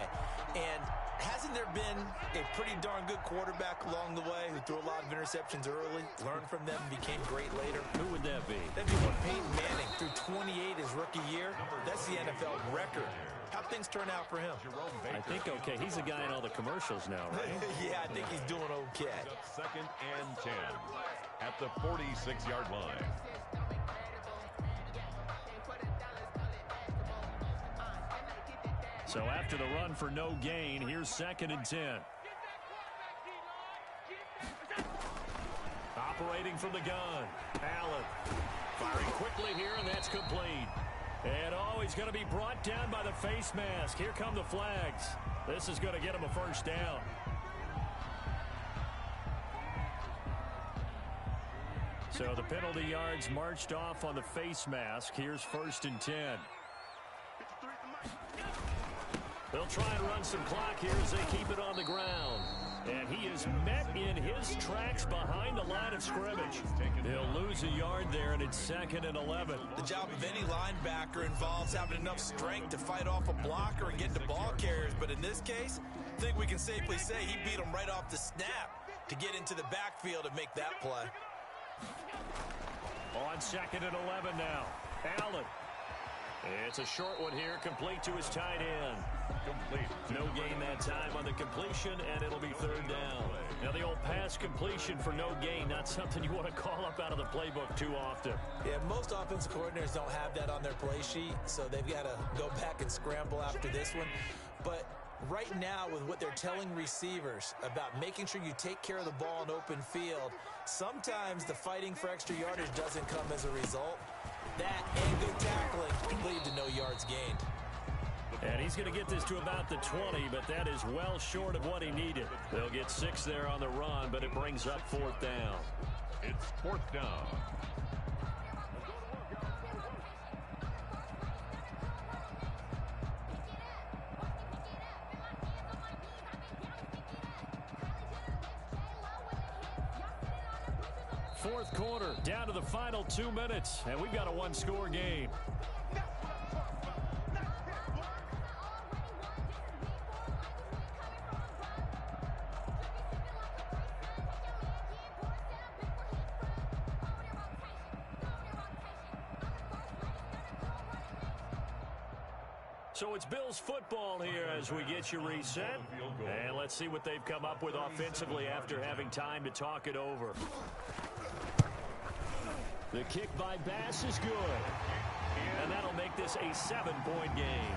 And hasn't there been a pretty darn good quarterback along the way who threw a lot of interceptions early, learned from them, became great later? Who would that be? That'd be one Peyton Manning threw 28 his rookie year. That's the NFL record. How'd things turn out for him? I think okay. He's a guy in all the commercials now, right? Yeah, I think he's doing okay. 2nd and 10 at the 46-yard line. So after the run for no gain, here's 2nd and 10. Operating from the gun. Allen firing quickly here, and that's complete. And he's going to be brought down by the face mask. Here come the flags. This is going to get him a 1st down. So the penalty yards marched off on the face mask. Here's 1st and 10. They'll try and run some clock here as they keep it on the ground. And he is met in his tracks behind the line of scrimmage. He'll lose a yard there, and it's 2nd and 11. The job of any linebacker involves having enough strength to fight off a blocker and get to ball carriers. But in this case, I think we can safely say he beat him right off the snap to get into the backfield and make that play. On 2nd and 11 now. Allen. It's a short one here, complete to his tight end. Complete. No gain that time on the completion, and it'll be 3rd down. Now the old pass completion for no gain, not something you want to call up out of the playbook too often. Yeah, most offensive coordinators don't have that on their play sheet, so they've got to go back and scramble after this one. But right now, with what they're telling receivers about making sure you take care of the ball in open field, sometimes the fighting for extra yardage doesn't come as a result. That and good tackling lead to no yards gained. And he's going to get this to about the 20, but that is well short of what he needed. They'll get 6 there on the run, but it brings up 4th down. It's 4th down. Fourth quarter, down to the final 2 minutes, and we've got a 1-score game. So it's Bills football here as we get you reset. And let's see what they've come up with offensively after having time to talk it over. The kick by Bass is good. And that'll make this a 7-point game.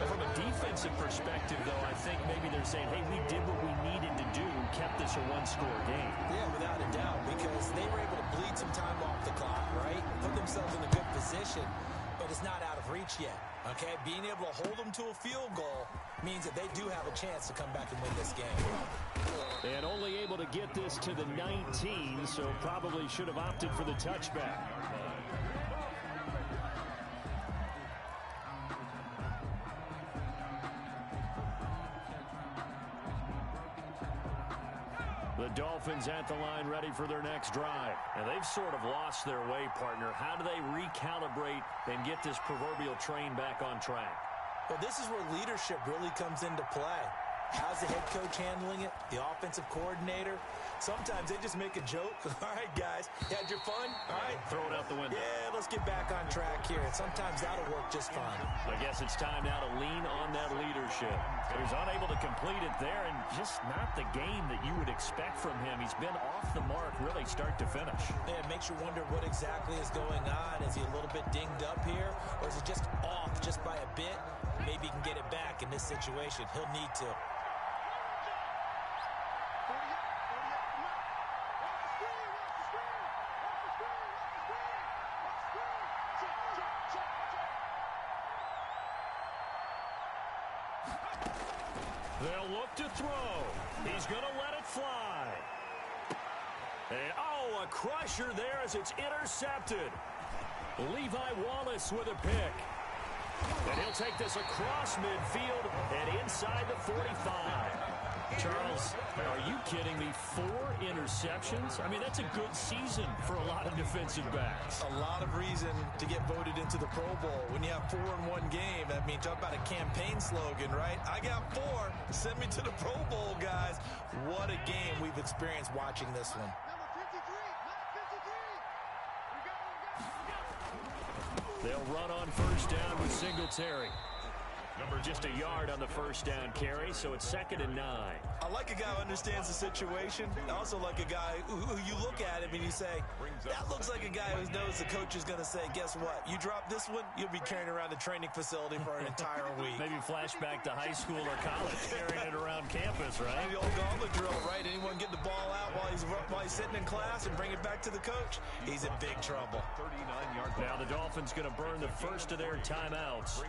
From a defensive perspective, though, I think maybe they're saying, hey, we did what we needed to do, kept this a 1-score game. Yeah, without a doubt, because they were able to bleed some time off the clock, right? Put themselves in a good position, but it's not out of reach yet. Okay, being able to hold them to a field goal means that they do have a chance to come back and win this game. And only able to get this to the 19, so probably should have opted for the touchback. The Dolphins at the line ready for their next drive. And they've sort of lost their way, partner. How do they recalibrate and get this proverbial train back on track? Well, this is where leadership really comes into play. How's the head coach handling it? The offensive coordinator? Sometimes they just make a joke. All right, guys, you had your fun? All right. Throw it out the window. Yeah, let's get back on track here. And sometimes that'll work just fine. I guess it's time now to lean on that leadership. He was unable to complete it there, and just not the game that you would expect from him. He's been off the mark really start to finish. Yeah, it makes you wonder what exactly is going on. Is he a little bit dinged up here, or is he just off just by a bit? Maybe he can get it back in this situation. He'll need to. They'll look to throw. He's going to let it fly. And, oh, a crusher there as it's intercepted. Levi Wallace with a pick. And he'll take this across midfield and inside the 45. Charles, are you kidding me? 4 interceptions? I mean, that's a good season for a lot of defensive backs. A lot of reason to get voted into the Pro Bowl. When you have 4 in one game, that means talk about a campaign slogan, right? I got 4. Send me to the Pro Bowl, guys. What a game we've experienced watching this one. They'll run on first down with Singletary. Just a yard on the first down carry, so it's 2nd and 9. I like a guy who understands the situation. I also like a guy who you look at him and you say, that looks like a guy who knows the coach is going to say, guess what? You drop this one, you'll be carrying around the training facility for an entire week. Maybe flashback to high school or college, carrying it around campus, right? The old gauntlet drill, right? Anyone get the ball out while he's sitting in class and bring it back to the coach? He's in big trouble. 39 yards. Now the Dolphins going to burn the first of their timeouts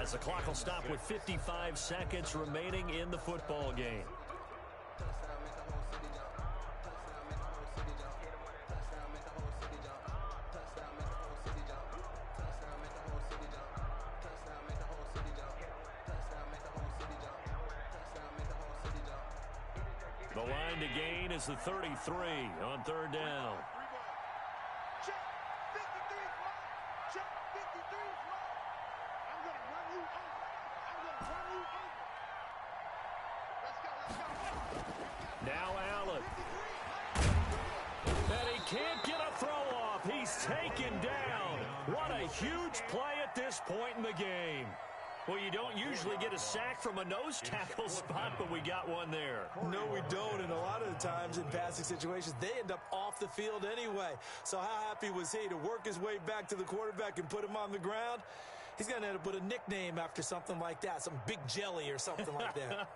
as the clock will stop with 55 seconds remaining in the football game. The line to gain is the 33 on 3rd down. Check 53 is Check 53 is I'm going to run you over. I'm going to run you over. Let's go. Now Allen. And he can't get a throw off. He's taken down. What a huge play at this point in the game. Well, you don't usually get a sack from a nose tackle spot, but we got one there. No, we don't, and a lot of the times in passing situations, they end up off the field anyway. So how happy was he to work his way back to the quarterback and put him on the ground? He's going to end up with a nickname after something like that, some Big Jelly or something like that.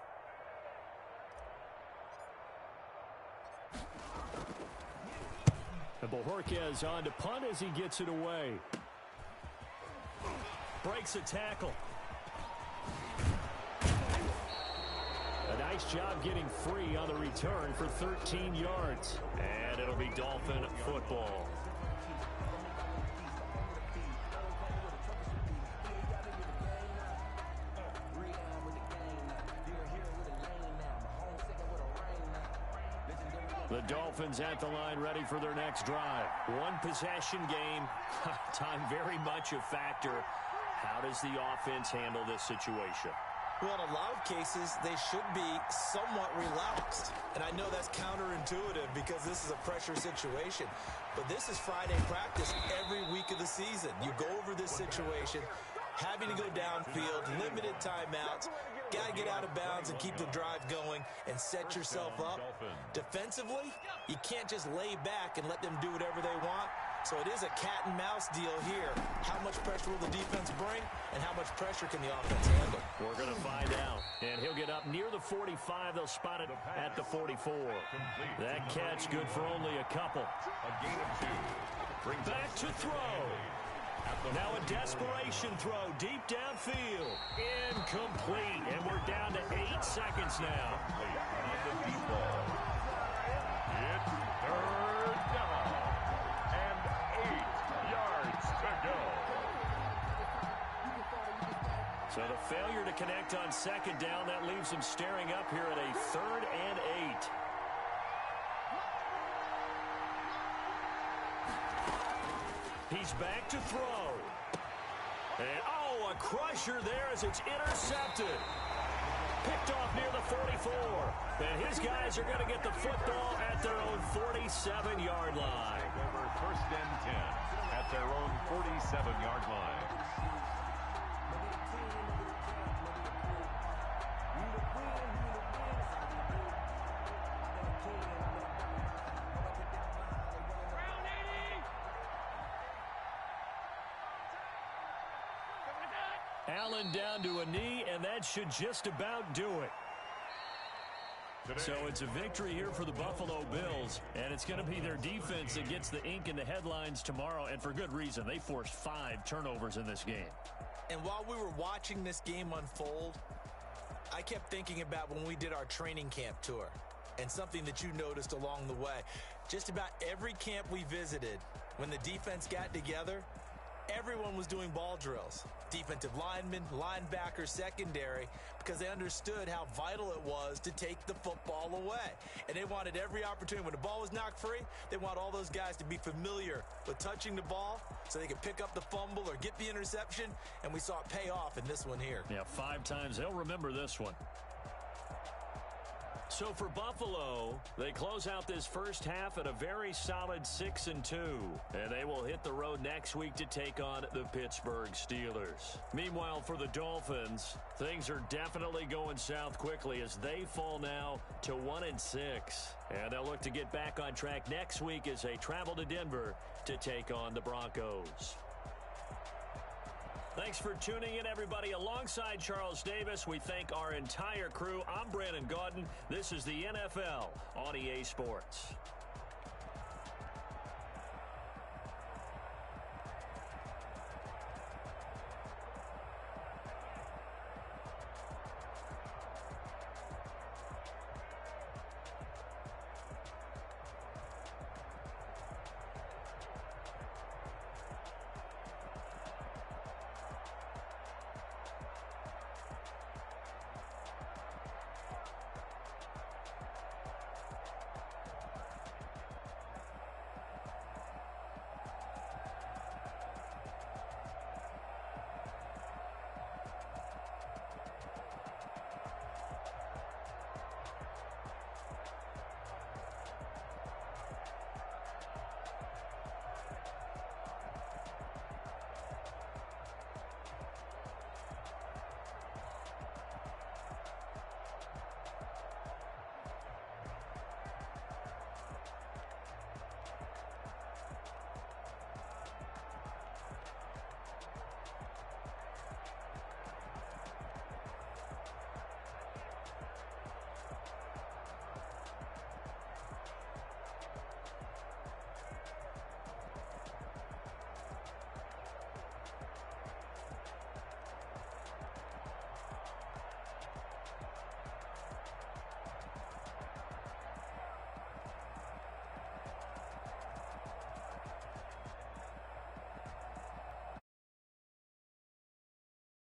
And Bojorquez on to punt as he gets it away. Breaks a tackle. A nice job getting free on the return for 13 yards. And it'll be Dolphin football. The Dolphins at the line ready for their next drive. One possession game. Time very much a factor. How does the offense handle this situation? Well, in a lot of cases, they should be somewhat relaxed. And I know that's counterintuitive because this is a pressure situation. But this is Friday practice every week of the season. You go over this situation, having to go downfield, limited timeouts, got to get out of bounds and keep the drive going and set yourself up. Defensively, you can't just lay back and let them do whatever they want. So it is a cat and mouse deal here. How much pressure will the defense bring, and how much pressure can the offense handle? We're going to find out. And he'll get up near the 45. They'll spot it at the 44. That catch good for only a couple. A gain of 2. Back to throw. Now a desperation throw deep downfield. Incomplete. And we're down to 8 seconds now. On the deep ball. It's 3rd down. And 8 yards to go. So the failure to connect on 2nd down, that leaves them staring up here at a 3rd and 8. He's back to throw. And, oh, a crusher there as it's intercepted. Picked off near the 44. And his guys are going to get the football at their own 47-yard line. Over 1st and 10 at their own 47-yard line. Allen down to a knee, and that should just about do it. So it's a victory here for the Buffalo Bills, and it's going to be their defense that gets the ink in the headlines tomorrow, and for good reason. They forced 5 turnovers in this game. And while we were watching this game unfold, kept thinking about when we did our training camp tour, and something that you noticed along the way. Just about every camp we visited, when the defense got together, everyone was doing ball drills. Defensive linemen, linebackers, secondary, because they understood how vital it was to take the football away. And they wanted every opportunity. When the ball was knocked free, they want all those guys to be familiar with touching the ball so they could pick up the fumble or get the interception. And we saw it pay off in this one here. Yeah, 5 times. They'll remember this one. So for Buffalo, they close out this first half at a very solid 6-2. And they will hit the road next week to take on the Pittsburgh Steelers. Meanwhile, for the Dolphins, things are definitely going south quickly as they fall now to 1-6. And they'll look to get back on track next week as they travel to Denver to take on the Broncos. Thanks for tuning in, everybody. Alongside Charles Davis, we thank our entire crew. I'm Brandon Gaudin. This is the NFL on EA Sports.